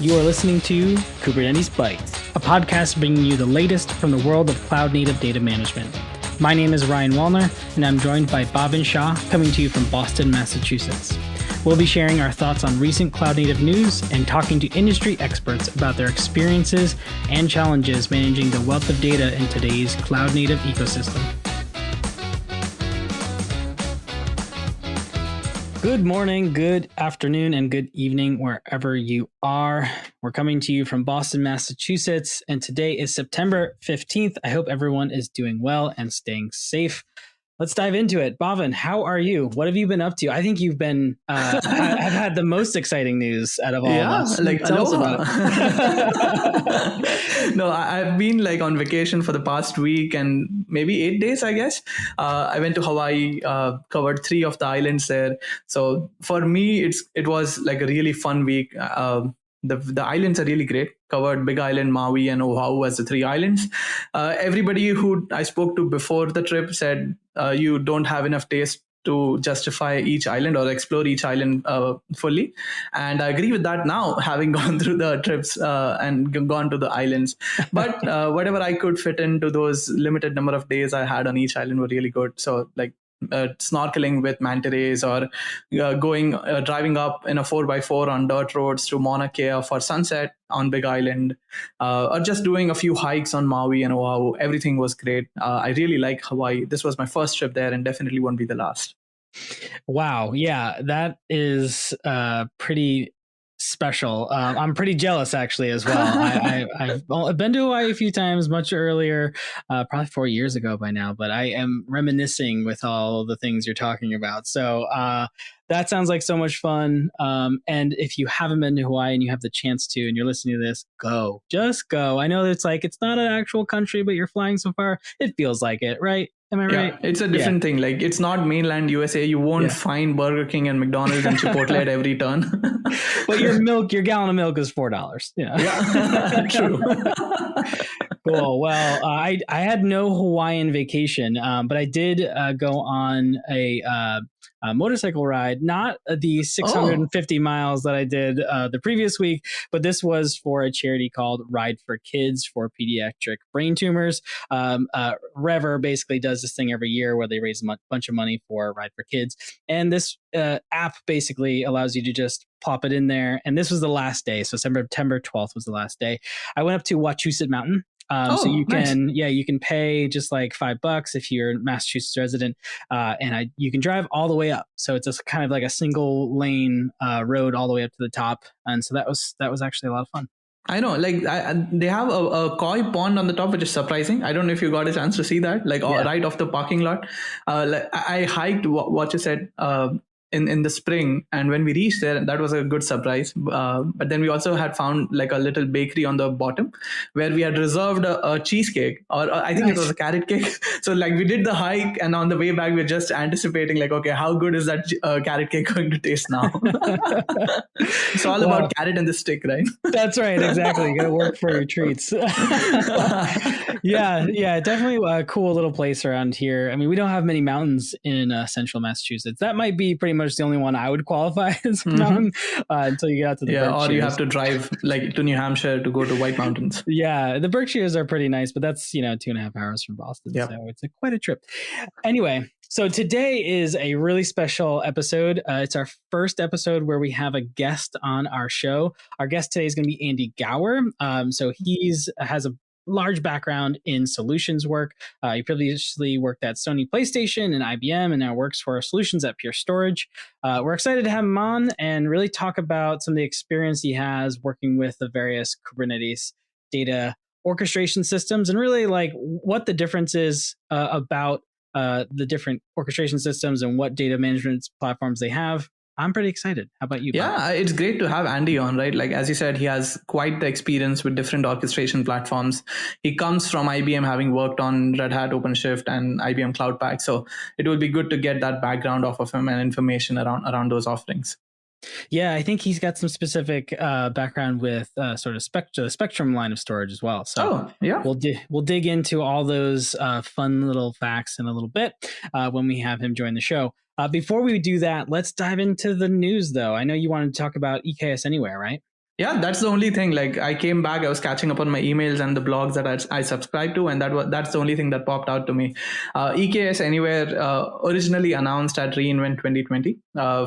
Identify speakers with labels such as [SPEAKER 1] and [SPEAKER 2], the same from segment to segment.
[SPEAKER 1] You are listening to Kubernetes Bytes, a podcast bringing you the latest from the world of cloud-native data management. My name is Ryan Wallner, and I'm joined by Bhavin Shah, coming to you from Boston, Massachusetts. We'll be sharing our thoughts on recent cloud-native news and talking to industry experts about their experiences and challenges managing the wealth of data in today's cloud-native ecosystem. Good morning, good afternoon, and good evening, wherever you are. We're coming to you from Boston, Massachusetts, and today is September 15th. I hope everyone is doing well and staying safe. Let's dive into it. Bhavin, how are you? What have you been up to? I think you've been, have had the most exciting news out of all of us. Tell us about
[SPEAKER 2] it. No, I've been on vacation for the past week and maybe 8 days, I guess. I went to Hawaii, covered 3 of the islands there. So for me, it was a really fun week. The islands are really great. Covered Big Island, Maui, and Oahu as the 3 islands. Everybody who I spoke to before the trip said you don't have enough taste to justify each island or explore each island fully. And I agree with that now, having gone through the trips and gone to the islands. But whatever I could fit into those limited number of days I had on each island were really good. So snorkeling with manta rays, or driving up in a 4x4 on dirt roads to Mauna Kea for sunset on Big Island, or just doing a few hikes on Maui and Oahu. Everything was great. I really like Hawaii. This was my first trip there and definitely won't be the last.
[SPEAKER 1] Wow. Yeah, that is pretty special. I'm pretty jealous actually as well. I've been to Hawaii a few times, much earlier, probably 4 years ago by now, but I am reminiscing with all the things you're talking about. So that sounds like so much fun. And if you haven't been to Hawaii and you have the chance to, and you're listening to this, just go. I know it's not an actual country, but you're flying so far. It feels like it, right? Am I right?
[SPEAKER 2] It's a different thing. It's not mainland USA. You won't find Burger King and McDonald's and Chipotle at every turn.
[SPEAKER 1] But your gallon of milk is $4.
[SPEAKER 2] Yeah, true.
[SPEAKER 1] Cool. Well, I had no Hawaiian vacation, but I did go on a motorcycle ride, not the 650 miles that I did the previous week, but this was for a charity called Ride for Kids for Pediatric Brain Tumors. Rever basically does this thing every year where they raise a bunch of money for Ride for Kids. And this app basically allows you to just plop it in there. And this was the last day. So September 12th was the last day. I went up to Wachusett Mountain. So you can, you can pay just like $5 if you're a Massachusetts resident, and you can drive all the way up. So it's just kind of like a single lane road all the way up to the top, and so that was actually a lot of fun.
[SPEAKER 2] I know, they have a koi pond on the top, which is surprising. I don't know if you got a chance to see that, right off the parking lot. I hiked what you said in the spring, and when we reached there, that was a good surprise. But then we also had found a little bakery on the bottom where we had reserved a cheesecake, or I think it was a carrot cake. So we did the hike, and on the way back we're just anticipating okay, how good is that carrot cake going to taste now? It's all about carrot and the stick, right?
[SPEAKER 1] That's right, exactly. You gotta work for your treats. yeah, definitely a cool little place around here. I mean, we don't have many mountains in central Massachusetts. That might be pretty much the only one I would qualify as a mountain until you get out to the Berkshires.
[SPEAKER 2] Or you have to drive to New Hampshire to go to White Mountains.
[SPEAKER 1] Yeah, the Berkshires are pretty nice, but that's 2.5 hours from Boston, so it's quite a trip. Anyway, so today is a really special episode. It's our first episode where we have a guest on our show. Our guest today is going to be Andy Gower. So has a large background in solutions work. He previously worked at SONY Playstation and IBM, and now works for solutions at Pure Storage. We're excited to have him on and really talk about some of the experience he has working with the various Kubernetes data orchestration systems, and really what the difference is about the different orchestration systems and what data management platforms they have. I'm pretty excited. How about you, Bob?
[SPEAKER 2] Yeah, it's great to have Andy on, right? As you said, he has quite the experience with different orchestration platforms. He comes from IBM, having worked on Red Hat, OpenShift, and IBM Cloud Pak. So it will be good to get that background off of him and information around those offerings.
[SPEAKER 1] Yeah, I think he's got some specific background with sort of the Spectrum line of storage as well. So we'll dig into all those fun little facts in a little bit when we have him join the show. Before we do that, let's dive into the news, though. I know you wanted to talk about EKS Anywhere, right?
[SPEAKER 2] Yeah, that's the only thing. Like, I came back, I was catching up on my emails and the blogs that I subscribed to, and that's the only thing that popped out to me. EKS Anywhere, originally announced at reInvent 2020,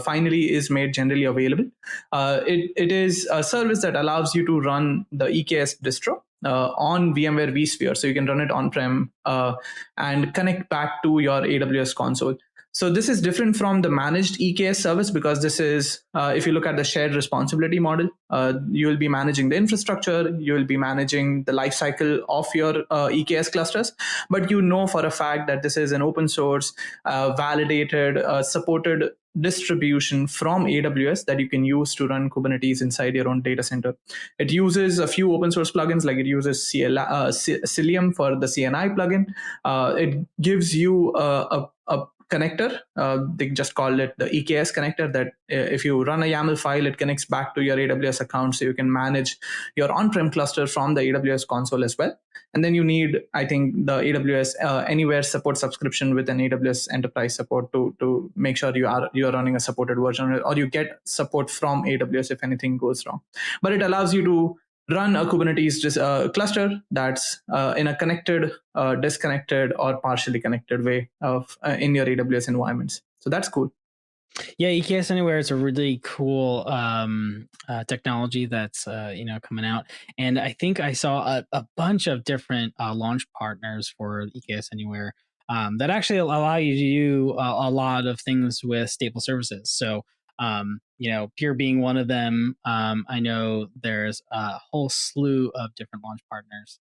[SPEAKER 2] finally is made generally available. It is a service that allows you to run the EKS distro on VMware vSphere, so you can run it on-prem and connect back to your AWS console. So this is different from the managed EKS service, because this is, if you look at the shared responsibility model, you will be managing the infrastructure, you will be managing the lifecycle of your EKS clusters, but you know for a fact that this is an open source, validated, supported distribution from AWS that you can use to run Kubernetes inside your own data center. It uses a few open source plugins, like it uses Cilium for the CNI plugin. It gives you a connector. They just call it the EKS connector, that if you run a YAML file, it connects back to your AWS account, so you can manage your on-prem cluster from the AWS console as well. And then you need, I think, the AWS Anywhere support subscription with an AWS Enterprise support to make sure you're running a supported version, or you get support from AWS if anything goes wrong. But it allows you to run a Kubernetes cluster that's in a connected, disconnected, or partially connected way of in your AWS environments. So that's cool.
[SPEAKER 1] Yeah, EKS Anywhere is a really cool technology that's coming out, and I think I saw a bunch of different launch partners for EKS Anywhere that actually allow you to do a lot of things with stateful services. So Pure being one of them. I know there's a whole slew of different launch partners.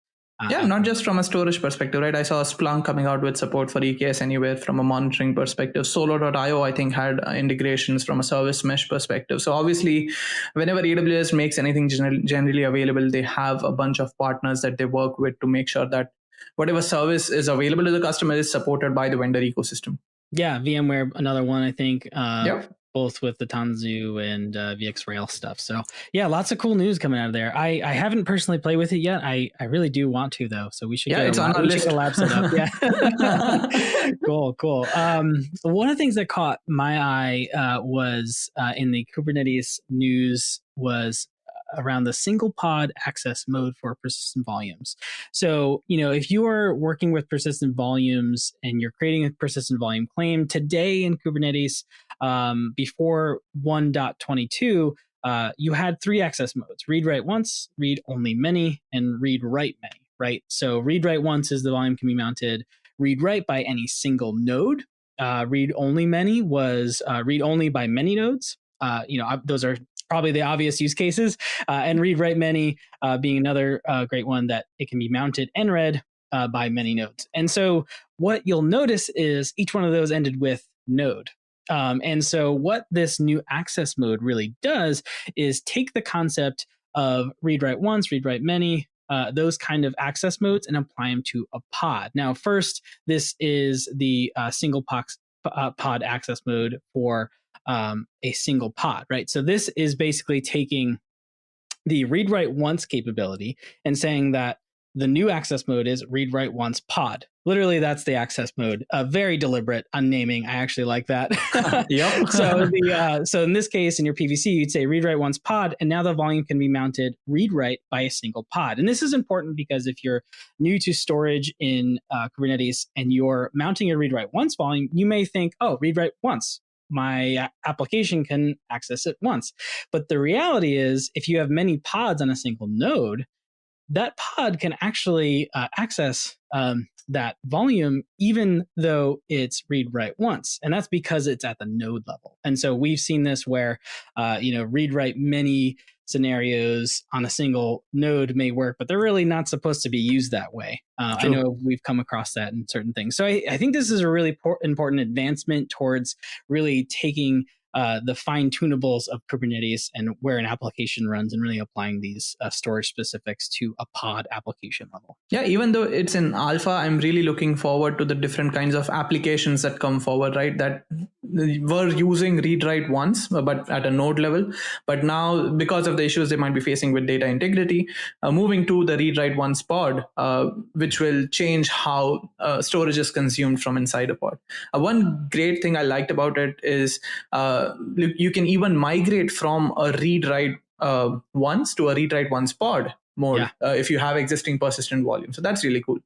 [SPEAKER 2] Yeah, not just from a storage perspective, right? I saw Splunk coming out with support for EKS Anywhere from a monitoring perspective. Solo.io, I think, had integrations from a service mesh perspective. So obviously, whenever AWS makes anything generally available, they have a bunch of partners that they work with to make sure that whatever service is available to the customer is supported by the vendor ecosystem.
[SPEAKER 1] Yeah, VMware, another one, I think.
[SPEAKER 2] Yep.
[SPEAKER 1] Both with the Tanzu and VxRail stuff. So yeah, lots of cool news coming out of there. I haven't personally played with it yet. I really do want to, though. So we should
[SPEAKER 2] it's on our list.
[SPEAKER 1] Lab set up. Yeah. Cool. One of the things that caught my eye was in the Kubernetes news was around the single pod access mode for persistent volumes. So, if you are working with persistent volumes and you're creating a persistent volume claim today in Kubernetes, before 1.22, you had 3 access modes: read write once, read only many, and read write many, right? So read write once is the volume can be mounted read write by any single node. Read only many was read only by many nodes. Those are probably the obvious use cases, and read write many being another great one, that it can be mounted and read by many nodes. And so what you'll notice is each one of those ended with node. And so what this new access mode really does is take the concept of read write once, read write many, those kind of access modes, and apply them to a pod. Now, first, this is the single pod access mode for a single pod, right? So this is basically taking the read write once capability and saying that the new access mode is read write once pod. Literally, that's the access mode. Very deliberate unnaming. I actually like that.
[SPEAKER 2] Yep.
[SPEAKER 1] So in this case, in your PVC, you'd say read write once pod, and now the volume can be mounted read write by a single pod. And this is important because if you're new to storage in Kubernetes and you're mounting a read write once volume, you may think, oh, read write once, my application can access it once. But the reality is, if you have many pods on a single node, that pod can actually access that volume, even though it's read write once. And that's because it's at the node level. And so we've seen this where, read write many scenarios on a single node may work, but they're really not supposed to be used that way. I know we've come across that in certain things. So I think this is a really important advancement towards really taking the fine tunables of Kubernetes and where an application runs, and really applying these storage specifics to a pod application level.
[SPEAKER 2] Yeah, even though it's in alpha, I'm really looking forward to the different kinds of applications that come forward, right? That were using read write once, but at a node level. But now, because of the issues they might be facing with data integrity, moving to the read write once pod, which will change how storage is consumed from inside a pod. One great thing I liked about it is you can even migrate from a read write once to a read write once pod mode if you have existing persistent volume. So that's really cool.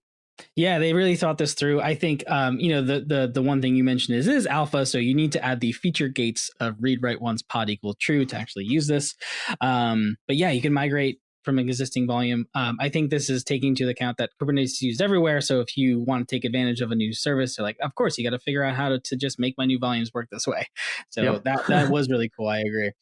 [SPEAKER 1] Yeah, they really thought this through. I think, the one thing you mentioned is alpha, so you need to add the feature gates of read write once pod equal true to actually use this. But yeah, you can migrate from existing volume. I think this is taking into account that Kubernetes is used everywhere. So if you want to take advantage of a new service, you're like, of course, you got to figure out how to just make my new volumes work this way. So that was really cool. I agree.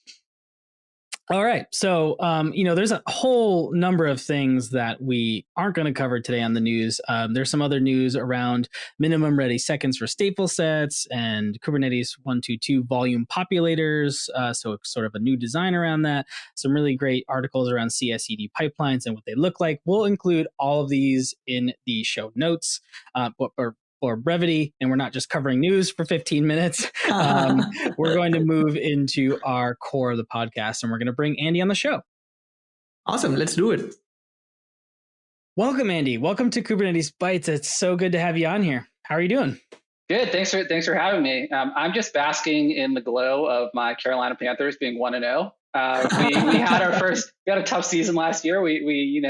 [SPEAKER 1] All right. So, there's a whole number of things that we aren't going to cover today on the news. There's some other news around minimum ready seconds for stateful sets and Kubernetes 122 volume populators. So it's sort of a new design around that. Some really great articles around CI/CD pipelines and what they look like. We'll include all of these in the show notes. For brevity, and we're not just covering news for 15 minutes, we're going to move into our core of the podcast, and we're going to bring Andy on the show.
[SPEAKER 2] Awesome. Let's do it.
[SPEAKER 1] Welcome, Andy. Welcome to Kubernetes Bytes. It's so good to have you on here. How are you doing?
[SPEAKER 3] Good. Thanks for having me. I'm just basking in the glow of my Carolina Panthers being 1-0. We had a tough season last year. We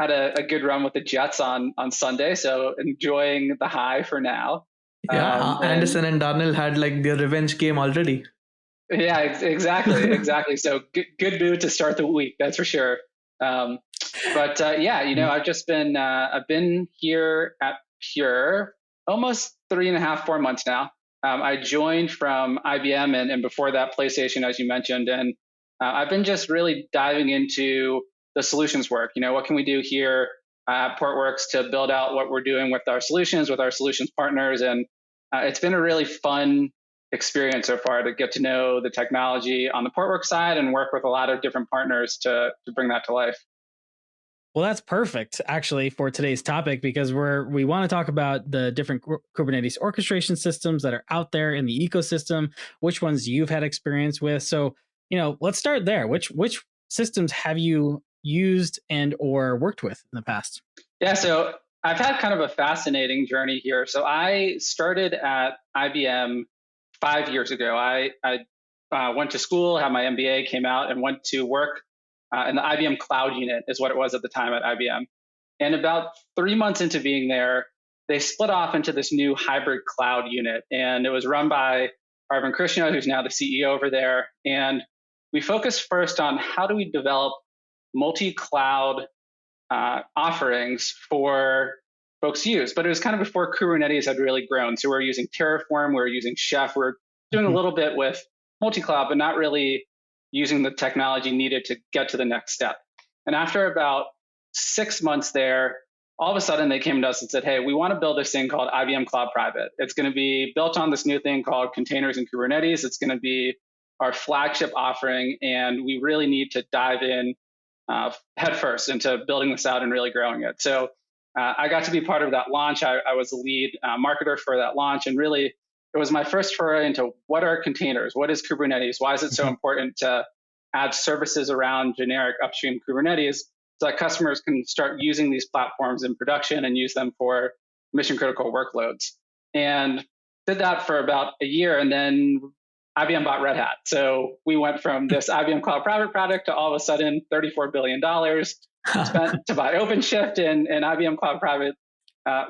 [SPEAKER 3] had a good run with the Jets on Sunday, so enjoying the high for now.
[SPEAKER 2] Yeah, Anderson and Darnell had like their revenge game already.
[SPEAKER 3] Yeah, exactly. So good mood to start the week, that's for sure. I've just been I've been here at Pure almost 3.5-4 months now. I joined from IBM and before that PlayStation, as you mentioned, and I've been just really diving into the solutions work. What can we do here at Portworx to build out what we're doing with our solutions partners? And it's been a really fun experience so far to get to know the technology on the Portworx side and work with a lot of different partners to bring that to life.
[SPEAKER 1] Well, that's perfect, actually, for today's topic, because we want to talk about the different Kubernetes orchestration systems that are out there in the ecosystem, which ones you've had experience with. So, let's start there. Which systems have you used and or worked with in the past?
[SPEAKER 3] Yeah, so I've had kind of a fascinating journey here. So I started at IBM 5 years ago. I went to school, had my MBA, came out and went to work in the IBM Cloud Unit is what it was at the time at IBM. And about 3 months into being there, they split off into this new hybrid cloud unit. And it was run by Arvind Krishna, who's now the CEO over there. And we focused first on how do we develop multi-cloud offerings for folks to use. But it was kind of before Kubernetes had really grown. So we're using Terraform, we're using Chef, we're doing a little bit with multi-cloud, but not really using the technology needed to get to the next step. And after about 6 months there, all of a sudden they came to us and said, hey, we want to build this thing called IBM Cloud Private. It's going to be built on this new thing called containers and Kubernetes. It's going to be our flagship offering, and we really need to dive in headfirst into building this out and really growing it. So I got to be part of that launch. I was the lead marketer for that launch, and really it was my first foray into what are containers, what is Kubernetes, why is it so important to add services around generic upstream Kubernetes so that customers can start using these platforms in production and use them for mission critical workloads. And did that for about a year, and then IBM bought Red Hat. So we went from this IBM Cloud Private product to all of a sudden $34 billion spent to buy OpenShift, and IBM Cloud Private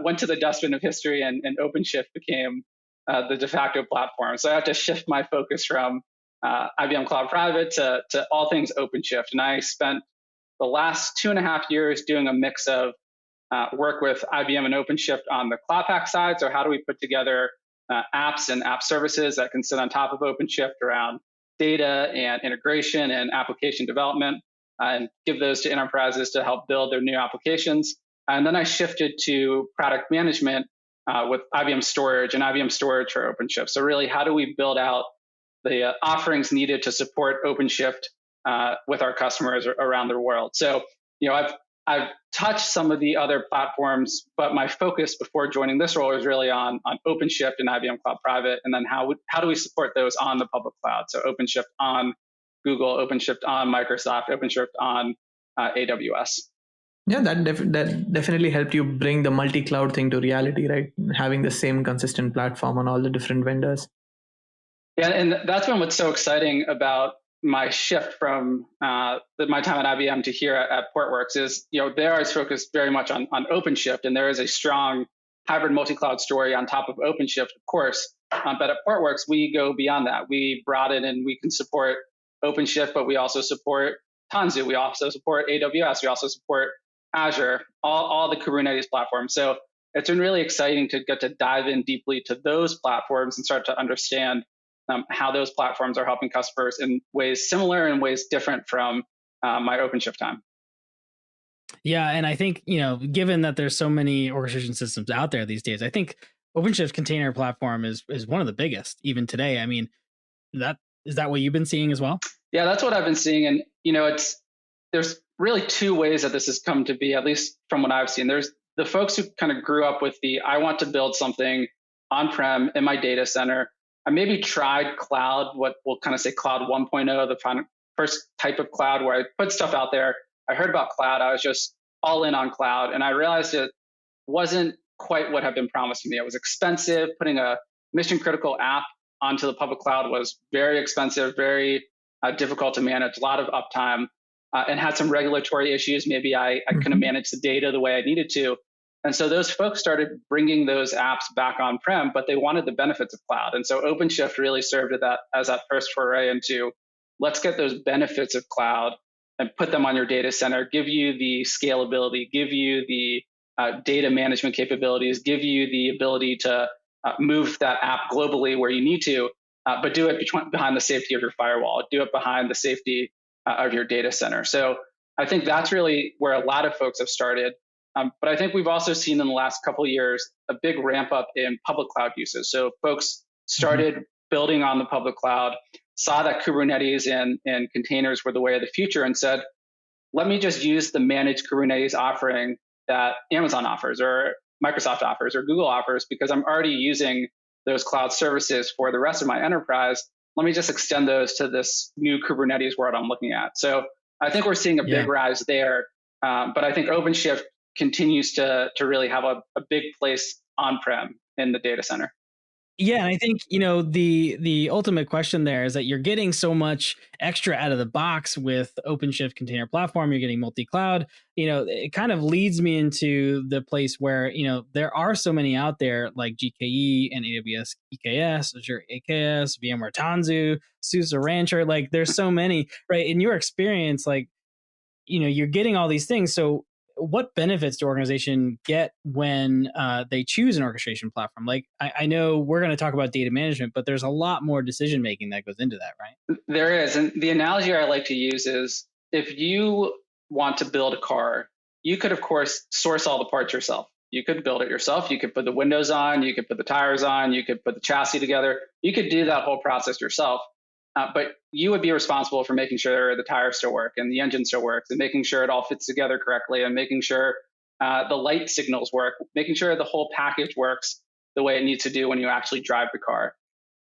[SPEAKER 3] went to the dustbin of history, and OpenShift became the de facto platform. So I had to shift my focus from IBM Cloud Private to all things OpenShift. And I spent the last 2.5 years doing a mix of work with IBM and OpenShift on the Cloud Pak side. So how do we put together apps and app services that can sit on top of OpenShift around data and integration and application development, and give those to enterprises to help build their new applications. And then I shifted to product management with IBM Storage and IBM Storage for OpenShift. So really, how do we build out the offerings needed to support OpenShift with our customers around the world? So, I've touched some of the other platforms, but my focus before joining this role was really on OpenShift and IBM Cloud Private, and then how do we support those on the public cloud? So OpenShift on Google, OpenShift on Microsoft, OpenShift on AWS.
[SPEAKER 2] Yeah, that definitely helped you bring the multi-cloud thing to reality, right? Having the same consistent platform on all the different vendors.
[SPEAKER 3] Yeah, and that's been what's so exciting about my shift from my time at IBM to here at Portworx is, there I was focused very much on OpenShift, and there is a strong hybrid multi-cloud story on top of OpenShift, of course. But at Portworx, we go beyond that. We brought it in, we can support OpenShift, but we also support Tanzu. We also support AWS. We also support Azure, all the Kubernetes platforms. So it's been really exciting to get to dive in deeply to those platforms and start to understand how those platforms are helping customers in ways similar and ways different from my OpenShift time.
[SPEAKER 1] Yeah, and I think, given that there's so many orchestration systems out there these days, I think OpenShift container platform is one of the biggest even today. I mean, is that what you've been seeing as well?
[SPEAKER 3] Yeah, that's what I've been seeing. And, there's really two ways that this has come to be, at least from what I've seen. There's the folks who kind of grew up with I want to build something on-prem in my data center. I maybe tried cloud, what we'll kind of say cloud 1.0, the first type of cloud where I put stuff out there. I heard about cloud. I was just all in on cloud. And I realized it wasn't quite what had been promised to me. It was expensive. Putting a mission critical app onto the public cloud was very expensive, very difficult to manage, a lot of uptime, and had some regulatory issues. Maybe I couldn't manage the data the way I needed to. And so those folks started bringing those apps back on-prem, but they wanted the benefits of cloud. And so OpenShift really served as that first foray into, let's get those benefits of cloud and put them on your data center, give you the scalability, give you the data management capabilities, give you the ability to move that app globally where you need to, but do it behind the safety of your firewall, do it behind the safety of your data center. So I think that's really where a lot of folks have started. But I think we've also seen in the last couple of years a big ramp up in public cloud usage. So folks started building on the public cloud, saw that Kubernetes and containers were the way of the future, and said, let me just use the managed Kubernetes offering that Amazon offers or Microsoft offers or Google offers, because I'm already using those cloud services for the rest of my enterprise. Let me just extend those to this new Kubernetes world I'm looking at. So I think we're seeing a big rise there. But I think OpenShift continues to really have a big place on-prem in the data center.
[SPEAKER 1] Yeah, and I think, the ultimate question there is that you're getting so much extra out of the box with OpenShift container platform. You're getting multi-cloud. It kind of leads me into the place where, there are so many out there like GKE and AWS EKS, Azure AKS, VMware Tanzu, SUSE Rancher. Like there's so many, right? In your experience, like, you're getting all these things. So what benefits do organizations get when they choose an orchestration platform? Like, I know we're going to talk about data management, but there's a lot more decision making that goes into that, right?
[SPEAKER 3] There is. And the analogy I like to use is, if you want to build a car, you could, of course, source all the parts yourself. You could build it yourself. You could put the windows on. You could put the tires on. You could put the chassis together. You could do that whole process yourself. But you would be responsible for making sure the tires still work and the engine still works, and making sure it all fits together correctly, and making sure the light signals work, making sure the whole package works the way it needs to do when you actually drive the car.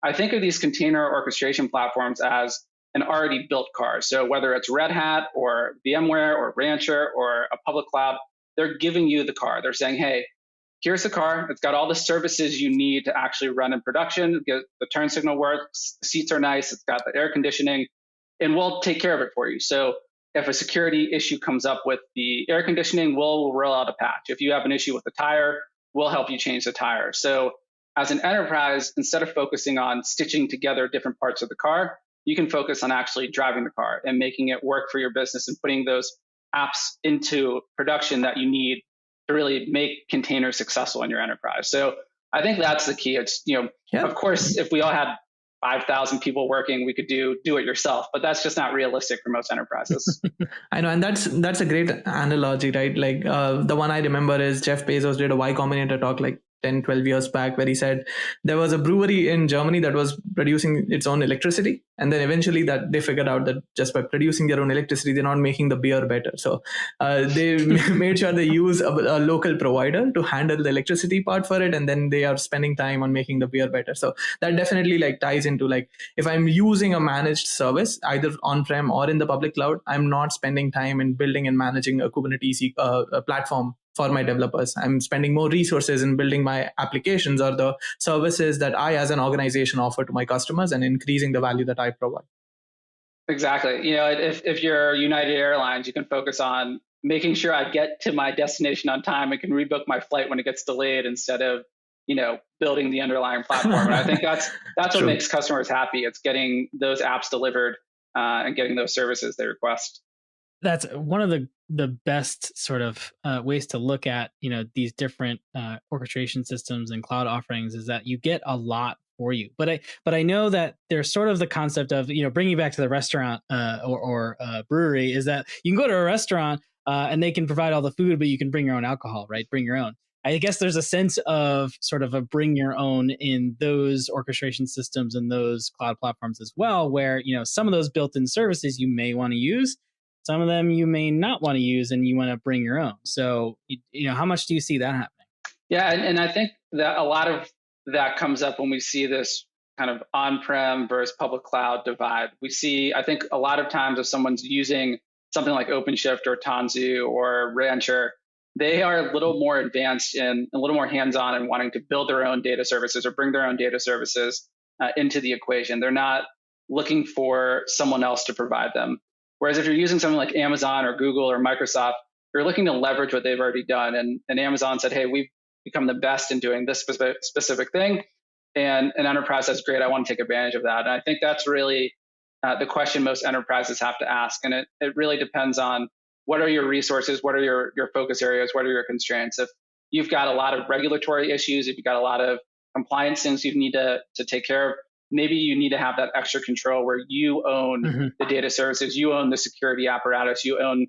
[SPEAKER 3] I think of these container orchestration platforms as an already built car. So whether it's Red Hat or VMware or Rancher or a public cloud, they're giving you the car. They're saying, hey, here's the car. It's got all the services you need to actually run in production. The turn signal works, the seats are nice, it's got the air conditioning, and we'll take care of it for you. So if a security issue comes up with the air conditioning, we'll roll out a patch. If you have an issue with the tire, we'll help you change the tire. So as an enterprise, instead of focusing on stitching together different parts of the car, you can focus on actually driving the car and making it work for your business and putting those apps into production that you need to really make containers successful in your enterprise. So I think that's the key. It's, of course, if we all had 5,000 people working, we could do it yourself, but that's just not realistic for most enterprises.
[SPEAKER 2] I know, and that's a great analogy, right? Like the one I remember is Jeff Bezos did a Y Combinator talk like 10, 12 years back, where he said there was a brewery in Germany that was producing its own electricity. And then eventually that they figured out that just by producing their own electricity, they're not making the beer better. So they made sure they use a local provider to handle the electricity part for it. And then they are spending time on making the beer better. So that definitely like ties into like, if I'm using a managed service, either on-prem or in the public cloud, I'm not spending time in building and managing a Kubernetes platform for my developers. I'm spending more resources in building my applications or the services that I as an organization offer to my customers and increasing the value that I provide.
[SPEAKER 3] Exactly. If you're United Airlines, you can focus on making sure I get to my destination on time and can rebook my flight when it gets delayed instead of, building the underlying platform. And I think that's what
[SPEAKER 2] True.
[SPEAKER 3] makes customers happy. It's getting those apps delivered and getting those services they request.
[SPEAKER 1] That's one of the best sort of ways to look at these different orchestration systems and cloud offerings is that you get a lot for you. But I know that there's sort of the concept of bringing back to the restaurant or brewery is that you can go to a restaurant and they can provide all the food, but you can bring your own alcohol, right? Bring your own. I guess there's a sense of sort of a bring your own in those orchestration systems and those cloud platforms as well, where some of those built-in services you may want to use, some of them you may not want to use, and you want to bring your own. So, how much do you see that happening?
[SPEAKER 3] Yeah, and I think that a lot of that comes up when we see this kind of on-prem versus public cloud divide. We see, I think, a lot of times if someone's using something like OpenShift or Tanzu or Rancher, they are a little more advanced and a little more hands-on in wanting to build their own data services or bring their own data services into the equation. They're not looking for someone else to provide them. Whereas if you're using something like Amazon or Google or Microsoft, you're looking to leverage what they've already done. And Amazon said, hey, we've become the best in doing this specific thing. And an enterprise says, great, I want to take advantage of that. And I think that's really the question most enterprises have to ask. And it really depends on what are your resources, what are your focus areas, what are your constraints. If you've got a lot of regulatory issues, if you've got a lot of compliance things you need to take care of, maybe you need to have that extra control where you own the data services, you own the security apparatus, you own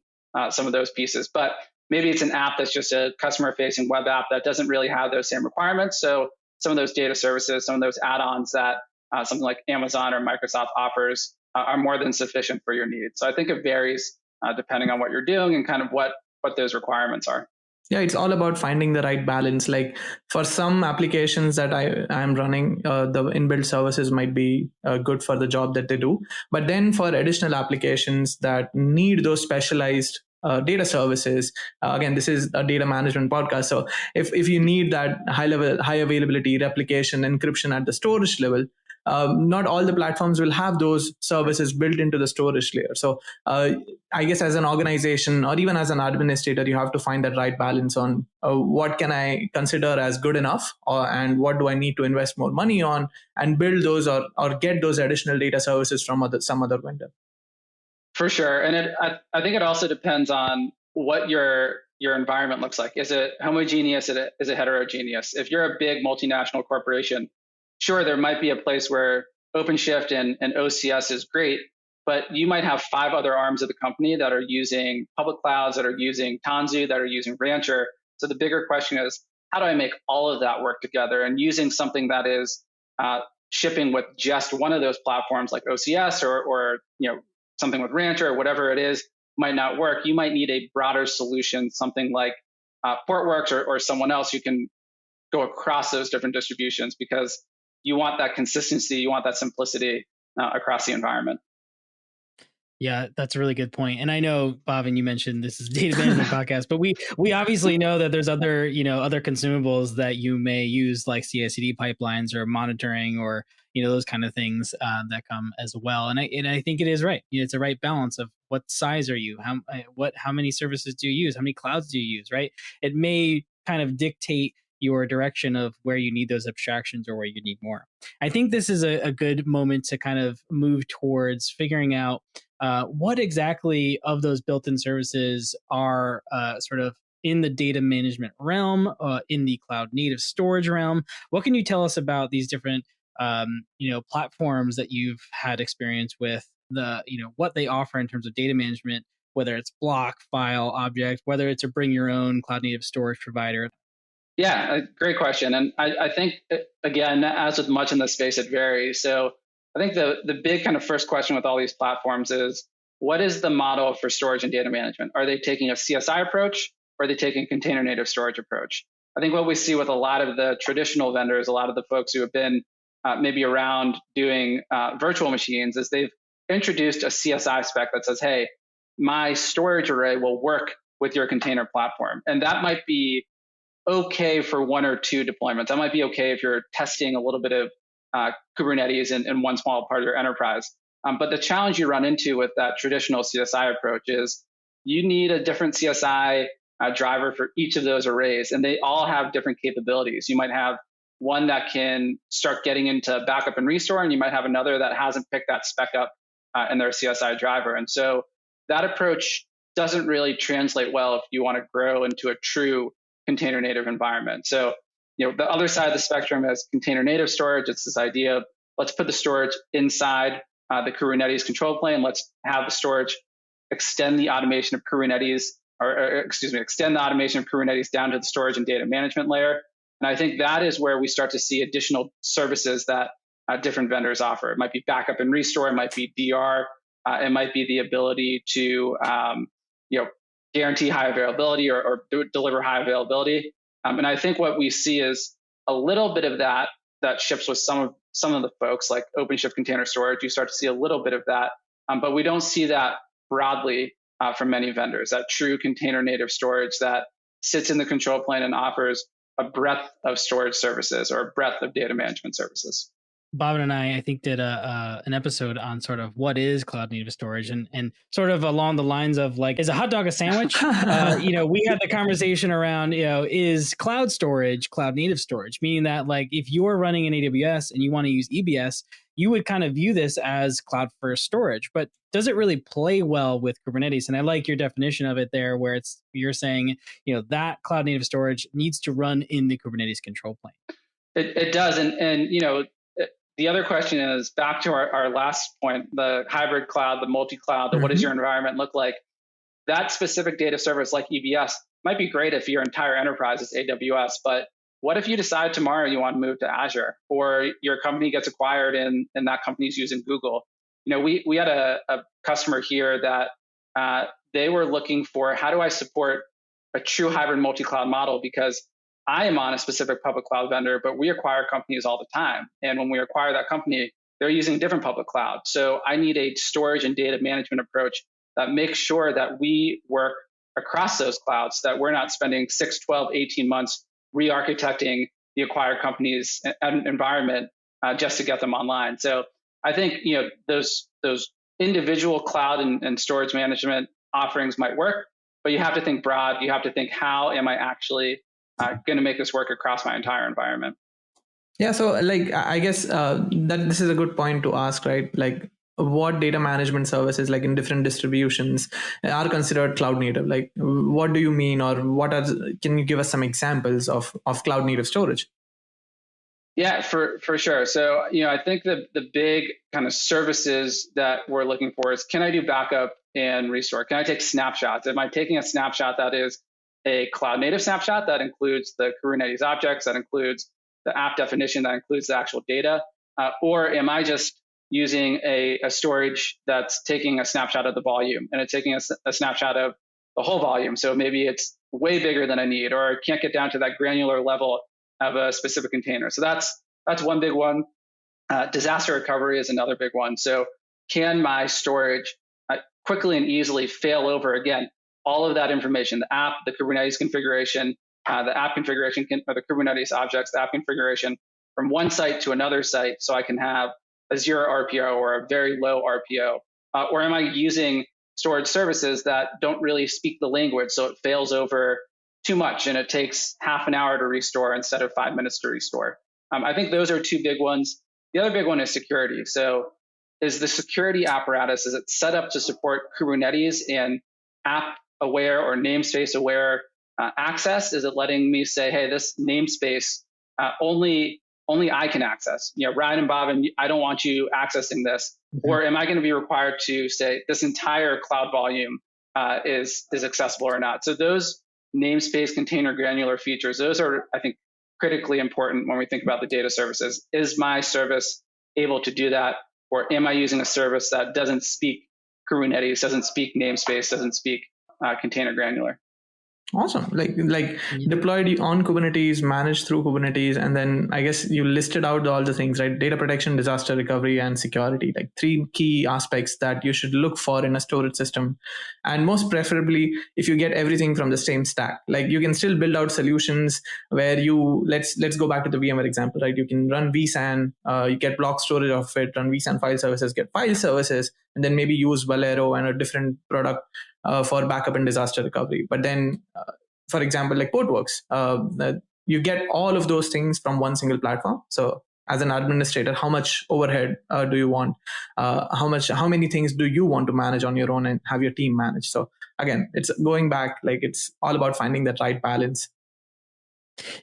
[SPEAKER 3] some of those pieces. But maybe it's an app that's just a customer-facing web app that doesn't really have those same requirements. So some of those data services, some of those add-ons that something like Amazon or Microsoft offers are more than sufficient for your needs. So I think it varies depending on what you're doing and kind of what those requirements are.
[SPEAKER 2] Yeah, it's all about finding the right balance. Like for some applications that I'm running, the inbuilt services might be good for the job that they do. But then for additional applications that need those specialized data services, again, this is a data management podcast. So if you need that high availability replication encryption at the storage level, not all the platforms will have those services built into the storage layer. So I guess as an organization or even as an administrator, you have to find that right balance on what can I consider as good enough and what do I need to invest more money on and build those or get those additional data services from some other vendor.
[SPEAKER 3] For sure. And I think it also depends on what your environment looks like. Is it homogeneous? Is it heterogeneous? If you're a big multinational corporation, sure, there might be a place where OpenShift and OCS is great, but you might have 5 other arms of the company that are using public clouds, that are using Tanzu, that are using Rancher. So the bigger question is, how do I make all of that work together? And using something that is shipping with just one of those platforms like OCS or something with Rancher or whatever it is might not work. You might need a broader solution, something like Portworx or someone else who can go across those different distributions because you want that consistency, you want that simplicity across the environment.
[SPEAKER 1] Yeah, that's a really good point. And I know, Bhavin, you mentioned this is a data management podcast, but we obviously know that there's other consumables that you may use like CI/CD pipelines or monitoring or those kind of things that come as well. And I think it is right. It's a right balance of what size are you, how many services do you use, how many clouds do you use, right? It may kind of dictate your direction of where you need those abstractions or where you need more. I think this is a good moment to kind of move towards figuring out what exactly of those built-in services are sort of in the data management realm, in the cloud native storage realm. What can you tell us about these different platforms that you've had experience with, what they offer in terms of data management, whether it's block, file, object, whether it's a bring your own cloud native storage provider?
[SPEAKER 3] Yeah, great question. And I think, again, as with much in this space, it varies. So I think the big kind of first question with all these platforms is, what is the model for storage and data management? Are they taking a CSI approach or are they taking a container native storage approach? I think what we see with a lot of the traditional vendors, a lot of the folks who have been maybe around doing virtual machines, is they've introduced a CSI spec that says, hey, my storage array will work with your container platform. And that might be okay for 1 or 2 deployments. That might be okay if you're testing a little bit of Kubernetes in one small part of your enterprise. But the challenge you run into with that traditional CSI approach is you need a different CSI driver for each of those arrays, and they all have different capabilities. You might have one that can start getting into backup and restore, and you might have another that hasn't picked that spec up in their CSI driver. And so that approach doesn't really translate well if you want to grow into a true container native environment. So, the other side of the spectrum is container native storage. It's this idea of let's put the storage inside the Kubernetes control plane. Let's have the storage extend the automation of Kubernetes, extend the automation of Kubernetes down to the storage and data management layer. And I think that is where we start to see additional services that different vendors offer. It might be backup and restore. It might be DR. It might be the ability to guarantee high availability or deliver high availability. And I think what we see is a little bit of that ships with some of the folks like OpenShift Container Storage. You start to see a little bit of that, but we don't see that broadly from many vendors. That true container native storage that sits in the control plane and offers a breadth of storage services or a breadth of data management services.
[SPEAKER 1] Bob and I think, did an episode on sort of what is cloud native storage, and sort of along the lines of like, is a hot dog a sandwich? We had the conversation around, is cloud storage cloud native storage, meaning that like if you're running in AWS and you want to use EBS, you would kind of view this as cloud first storage, but does it really play well with Kubernetes? And I like your definition of it there, where you're saying, that cloud native storage needs to run in the Kubernetes control plane.
[SPEAKER 3] It does. And the other question is back to our last point, the hybrid cloud, the multi-cloud, what does your environment look like? That specific data service like EBS might be great if your entire enterprise is AWS, but what if you decide tomorrow you want to move to Azure, or your company gets acquired and that company's using Google? We had a customer here that they were looking for, how do I support a true hybrid multi-cloud model? Because I am on a specific public cloud vendor, but we acquire companies all the time. And when we acquire that company, they're using a different public cloud. So I need a storage and data management approach that makes sure that we work across those clouds, that we're not spending 6, 12, 18 months re-architecting the acquired company's environment just to get them online. So I think those individual cloud and storage management offerings might work, but you have to think broad. You have to think, how am I actually going to make this work across my entire environment?
[SPEAKER 2] Yeah, so like I guess that this is a good point to ask, right? Like, what data management services, like in different distributions, are considered cloud native? Like, what do you mean, or can you give us some examples of cloud native storage?
[SPEAKER 3] Yeah, for sure. So, I think the big kind of services that we're looking for is, can I do backup and restore? Can I take snapshots? Am I taking a snapshot that is a cloud native snapshot that includes the Kubernetes objects, that includes the app definition, that includes the actual data? Or am I just using a storage that's taking a snapshot of the volume, and it's taking a snapshot of the whole volume? So maybe it's way bigger than I need, or I can't get down to that granular level of a specific container. So that's one big one. Disaster recovery is another big one. So can my storage quickly and easily fail over again? All of that information, the app, the Kubernetes configuration, the app configuration, or the Kubernetes objects, the app configuration, from one site to another site, so I can have a 0 RPO or a very low RPO? Or am I using storage services that don't really speak the language, so it fails over too much and it takes half an hour to restore instead of 5 minutes to restore? I think those are two big ones. The other big one is security. So is the security apparatus, is it set up to support Kubernetes and app aware or namespace aware access? Is it letting me say, hey, this namespace only I can access? Ryan and Bob, and I don't want you accessing this. Mm-hmm. Or am I going to be required to say this entire cloud volume is accessible or not? So those namespace container granular features, those are, I think, critically important when we think about the data services. Is my service able to do that? Or am I using a service that doesn't speak Kubernetes, doesn't speak namespace, doesn't speak container granular?
[SPEAKER 2] Awesome. Like deployed on Kubernetes, managed through Kubernetes, and then I guess you listed out all the things, right? Data protection, disaster recovery, and security, like three key aspects that you should look for in a storage system. And most preferably, if you get everything from the same stack, like you can still build out solutions where you let's go back to the VMware example, right? You can run vSAN, you get block storage of it, run vSAN file services, get file services, and then maybe use Valero and a different product for backup and disaster recovery. But then, for example, like Portworx, you get all of those things from one single platform. So as an administrator, how much overhead do you want? How many things do you want to manage on your own and have your team manage? So again, it's going back, like it's all about finding that right balance.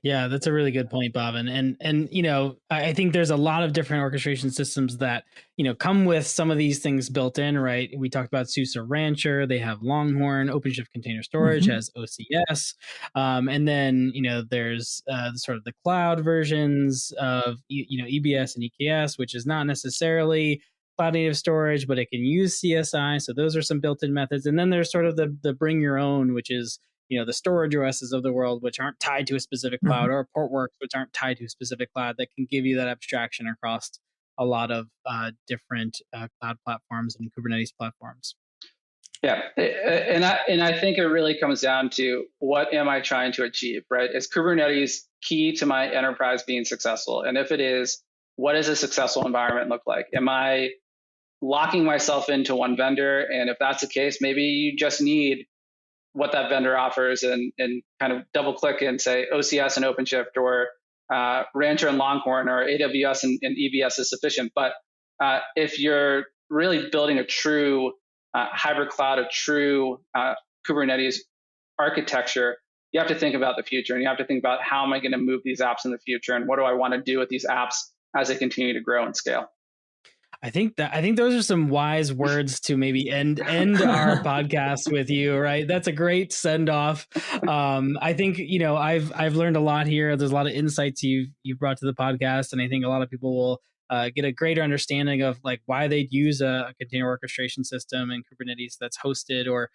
[SPEAKER 1] Yeah, that's a really good point, Bob. And you know, I think there's a lot of different orchestration systems that, you know, come with some of these things built in, right? We talked about SUSE Rancher. They have Longhorn. OpenShift Container Storage has OCS, and then you know there's sort of the cloud versions of you know EBS and EKS, which is not necessarily cloud native storage, but it can use CSI. So those are some built-in methods. And then there's sort of the bring your own, which is, you know, the storage OSs of the world, which aren't tied to a specific cloud, or Portworx, which aren't tied to a specific cloud, that can give you that abstraction across a lot of different cloud platforms and Kubernetes platforms.
[SPEAKER 3] Yeah, and I think it really comes down to what am I trying to achieve, right? Is Kubernetes key to my enterprise being successful? And if it is, what does a successful environment look like? Am I locking myself into one vendor? And if that's the case, maybe you just need what that vendor offers and kind of double click and say OCS and OpenShift or Rancher and Longhorn or AWS and EBS is sufficient. But if you're really building a true hybrid cloud, a true Kubernetes architecture, you have to think about the future, and you have to think about how am I going to move these apps in the future, and what do I want to do with these apps as they continue to grow and scale.
[SPEAKER 1] I think those are some wise words to maybe end our podcast with you, right? That's a great send off. I think, you know, I've learned a lot here. There's a lot of insights you've brought to the podcast, and I think a lot of people will get a greater understanding of like why they'd use a container orchestration system in Kubernetes that's hosted, or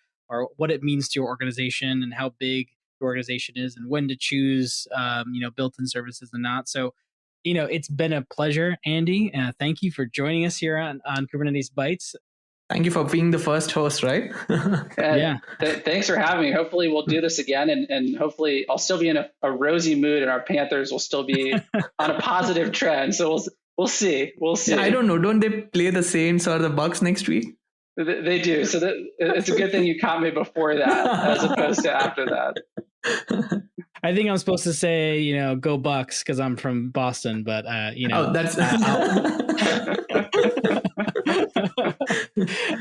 [SPEAKER 1] what it means to your organization and how big your organization is, and when to choose you know, built-in services and not. So, you know, it's been a pleasure, Andy. Thank you for joining us here on Kubernetes Bytes.
[SPEAKER 2] Thank you for being the first host, right?
[SPEAKER 1] Yeah.
[SPEAKER 3] Thanks for having me. Hopefully we'll do this again, and hopefully I'll still be in a rosy mood, and our Panthers will still be on a positive trend. So we'll see. We'll see.
[SPEAKER 2] Yeah, I don't know. Don't they play the Saints or the Bucks next week?
[SPEAKER 3] They do. So it's a good thing you caught me before that, as opposed to after that.
[SPEAKER 1] I think I'm supposed to say, you know, go Bucks because I'm from Boston, but you know,
[SPEAKER 2] that's.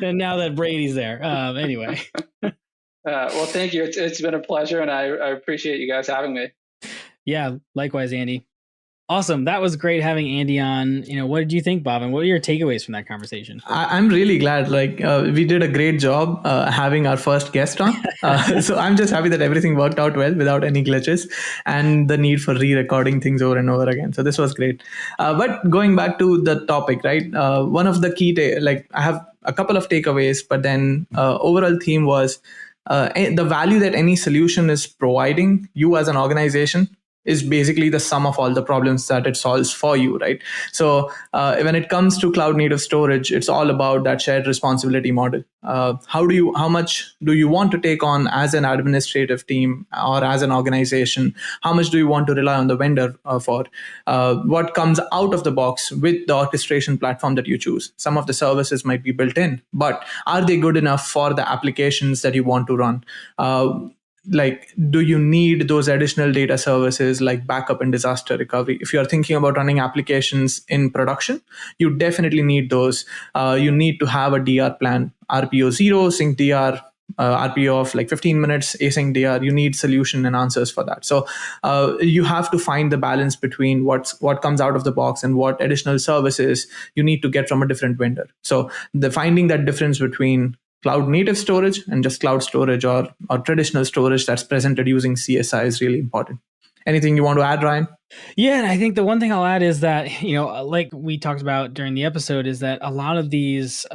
[SPEAKER 1] And now that Brady's there, anyway.
[SPEAKER 3] Well, thank you. It's been a pleasure, and I appreciate you guys having me.
[SPEAKER 1] Yeah, likewise, Andy. Awesome. That was great having Andy on. You know, what did you think, Bob? And what are your takeaways from that conversation?
[SPEAKER 2] I'm really glad. Like we did a great job having our first guest on. So I'm just happy that everything worked out well without any glitches and the need for re-recording things over and over again. So this was great. But going back to the topic, right? One of the key, like I have a couple of takeaways, but then overall theme was the value that any solution is providing you as an organization is basically the sum of all the problems that it solves for you, right? So when it comes to cloud native storage, it's all about that shared responsibility model. How much do you want to take on as an administrative team or as an organization? How much do you want to rely on the vendor for? What comes out of the box with the orchestration platform that you choose? Some of the services might be built in, but are they good enough for the applications that you want to run? Like, do you need those additional data services like backup and disaster recovery? If you are thinking about running applications in production, you definitely need those. You need to have a DR plan, RPO 0, sync DR, RPO of like 15 minutes, async DR. You need solution and answers for that. So you have to find the balance between what comes out of the box and what additional services you need to get from a different vendor. So the finding that difference between cloud native storage and just cloud storage or traditional storage that's presented using CSI is really important. Anything you want to add, Ryan?
[SPEAKER 1] Yeah, and I think the one thing I'll add is that, like we talked about during the episode, is that a lot of these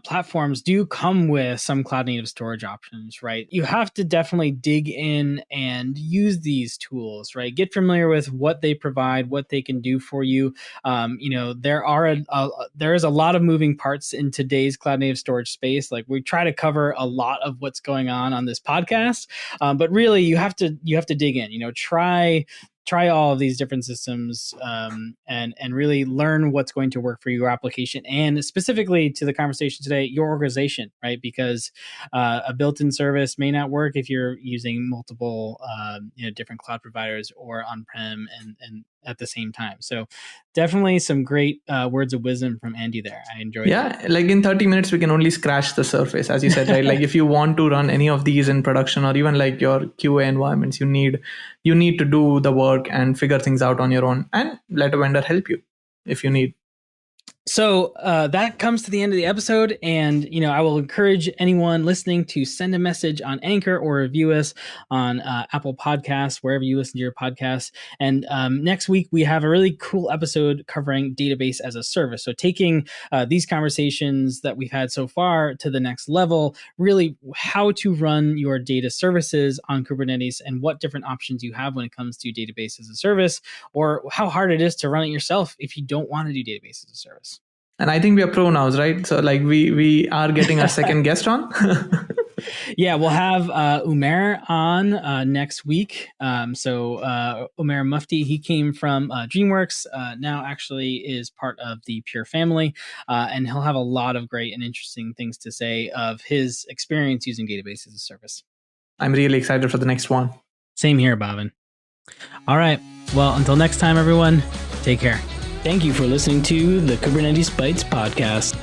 [SPEAKER 1] platforms do come with some cloud native storage options, right? You have to definitely dig in and use these tools, right? Get familiar with what they provide, what they can do for you. There is a lot of moving parts in today's cloud native storage space. Like we try to cover a lot of what's going on this podcast, but really you have to dig in. Try all of these different systems, and really learn what's going to work for your application, and specifically to the conversation today, your organization, right? Because a built-in service may not work if you're using multiple different cloud providers or on-prem and at the same time. So definitely some great words of wisdom from Andy there. I enjoyed that.
[SPEAKER 2] Like in 30 minutes we can only scratch the surface, as you said, right? Like if you want to run any of these in production, or even like your QA environments, you need to do the work and figure things out on your own, and let a vendor help you if you need.
[SPEAKER 1] So that comes to the end of the episode, and I will encourage anyone listening to send a message on Anchor or review us on Apple Podcasts, wherever you listen to your podcasts. And next week we have a really cool episode covering database as a service. So taking these conversations that we've had so far to the next level, really how to run your data services on Kubernetes and what different options you have when it comes to database as a service, or how hard it is to run it yourself if you don't want to do database as a service.
[SPEAKER 2] And I think we are pro now, right? So like we are getting our second guest on.
[SPEAKER 1] Yeah, we'll have Umair on next week. So Umair Mufti, he came from DreamWorks, now actually is part of the Pure family, and he'll have a lot of great and interesting things to say of his experience using database as a service.
[SPEAKER 2] I'm really excited for the next one.
[SPEAKER 1] Same here, Bhavin. All right. Well, until next time, everyone, take care.
[SPEAKER 4] Thank you for listening to the Kubernetes Bytes podcast.